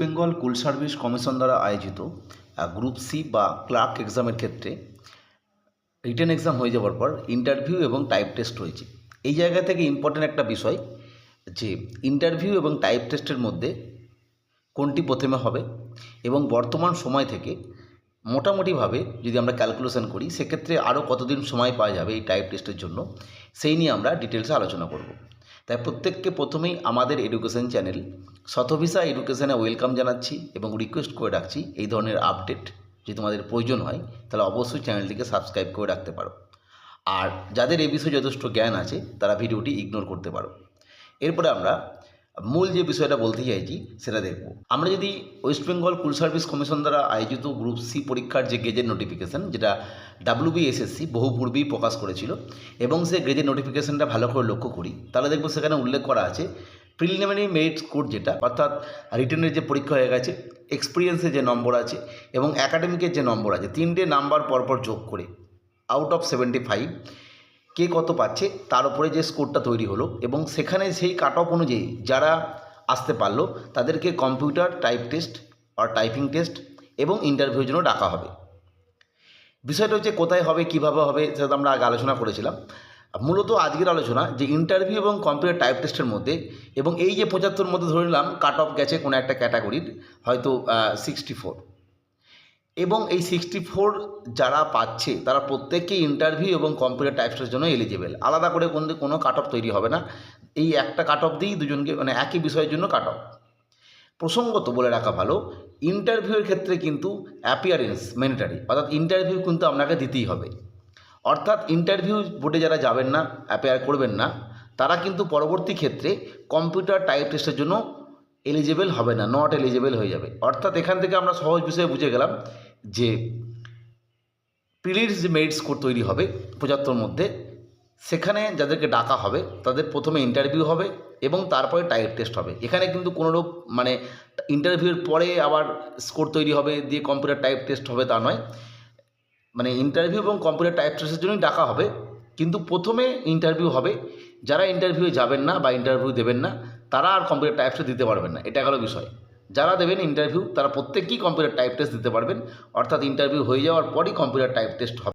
Bengal school service commission দ্বারা আয়োজিত group C বা ক্লার্ক এক্সামের ক্ষেত্রে রিটেন এক্সাম হয়ে যাওয়ার পর ইন্টারভিউ এবং টাইপ টেস্ট রয়েছে। এই জায়গা থেকে ইম্পর্ট্যান্ট একটা বিষয় যে ইন্টারভিউ এবং টাইপ টেস্টের মধ্যে কোনটি প্রথমে হবে এবং বর্তমান সময় থেকে মোটামুটিভাবে যদি আমরা ক্যালকুলেশন করি সেক্ষেত্রে আরও কতদিন সময় পাওয়া যাবে এই টাইপ টেস্টের জন্য, সেই নিয়ে আমরা ডিটেলসে আলোচনা করব। তাই প্রত্যেককে প্রথমেই আমাদের এডুকেশন চ্যানেল শতভিসা এডুকেশনে ওয়েলকাম জানাচ্ছি এবং রিকোয়েস্ট করে রাখছি এই ধরনের আপডেট যদি তোমাদের প্রয়োজন হয় তাহলে অবশ্যই চ্যানেলটিকে সাবস্ক্রাইব করে রাখতে পারো। আর যাদের এই বিষয়ে যথেষ্ট জ্ঞান আছে তারা ভিডিওটি ইগনোর করতে পারো। এরপরে আমরা মূল যে বিষয়টা বলতে চাইছি সেটা দেখব। আমরা যদি West Bengal school service commission দ্বারা আয়োজিত গ্রুপ সি পরীক্ষার যে গেজেট নোটিফিকেশান, যেটা WBSSC বহু পূর্বেই প্রকাশ করেছিল, এবং সে গেজেট নোটিফিকেশানটা ভালো করে লক্ষ্য করি তাহলে দেখব সেখানে উল্লেখ করা আছে প্রিলিমিনারি মেরিট স্কোর, যেটা অর্থাৎ রিটেনের যে পরীক্ষা হয়ে গেছে, এক্সপিরিয়েন্সের যে নম্বর আছে এবং অ্যাকাডেমিকের যে নম্বর আছে, তিনটে নাম্বার পরপর যোগ করে আউট অফ 75 কে কত পাচ্ছে তার উপরে যে স্কোরটা তৈরি হলো এবং সেখানে সেই কাট অফ অনুযায়ী যারা আসতে পারলো তাদেরকে কম্পিউটার টাইপ টেস্ট আর টাইপিং টেস্ট এবং ইন্টারভিউর জন্য ডাকা হবে। বিষয়টা হচ্ছে কোথায় হবে, কীভাবে হবে, সেটা আমরা আগে আলোচনা করেছিলাম। মূলত আজকের আলোচনা যে ইন্টারভিউ এবং কম্পিউটার টাইপ টেস্টের মধ্যে, এবং এই যে 75 মধ্যে ধরে নিলাম কাট অফ গেছে কোনো একটা ক্যাটাগরির হয়তো 64, এবং এই 64 যারা পাচ্ছে তারা প্রত্যেকেই ইন্টারভিউ এবং কম্পিউটার টাইপ টেস্টের জন্য এলিজিবেল। আলাদা করে কোনো কাট অফ তৈরি হবে না, এই একটা কাট অফ দিয়েই দুজনকে মানে একই বিষয়ের জন্য কাট অফ। প্রসঙ্গত বলে রাখা ভালো, ইন্টারভিউয়ের ক্ষেত্রে কিন্তু অ্যাপিয়ারেন্স ম্যান্ডেটরি, অর্থাৎ ইন্টারভিউ কিন্তু আপনাকে দিতেই হবে। অর্থাৎ ইন্টারভিউ বোর্ডে যারা যাবেন না, অ্যাপিয়ার করবেন না, তারা কিন্তু পরবর্তী ক্ষেত্রে কম্পিউটার টাইপ টেস্টের জন্য এলিজিবল হবে না, নট এলিজিবল হয়ে যাবে। অর্থাৎ এখান থেকে আমরা সহজ বিষয়ে বুঝে গেলাম যে প্রিলিমস যে মেরিট স্কোর তৈরি হবে 75 মধ্যে, সেখানে যাদেরকে ডাকা হবে তাদের প্রথমে ইন্টারভিউ হবে এবং তারপরে টাইপ টেস্ট হবে। এখানে কিন্তু কোনোরূপ মানে ইন্টারভিউর পরে আবার স্কোর তৈরি হবে দিয়ে কম্পিউটার টাইপ টেস্ট হবে তা নয়, মানে ইন্টারভিউ এবং কম্পিউটার টাইপ টেস্টের জন্যই ডাকা হবে, কিন্তু প্রথমে ইন্টারভিউ হবে। যারা ইন্টারভিউয়ে যাবেন না বা ইন্টারভিউ দেবেন না তারা আর কম্পিউটার টাইপ টেস্ট দিতে পারবেন না, এটা গেল বিষয়। যারা দেবেন ইন্টারভিউ তারা প্রত্যেকেই কম্পিউটার টাইপ টেস্ট দিতে পারবেন, অর্থাৎ ইন্টারভিউ হয়ে যাওয়ার পরই কম্পিউটার টাইপ টেস্ট হবে।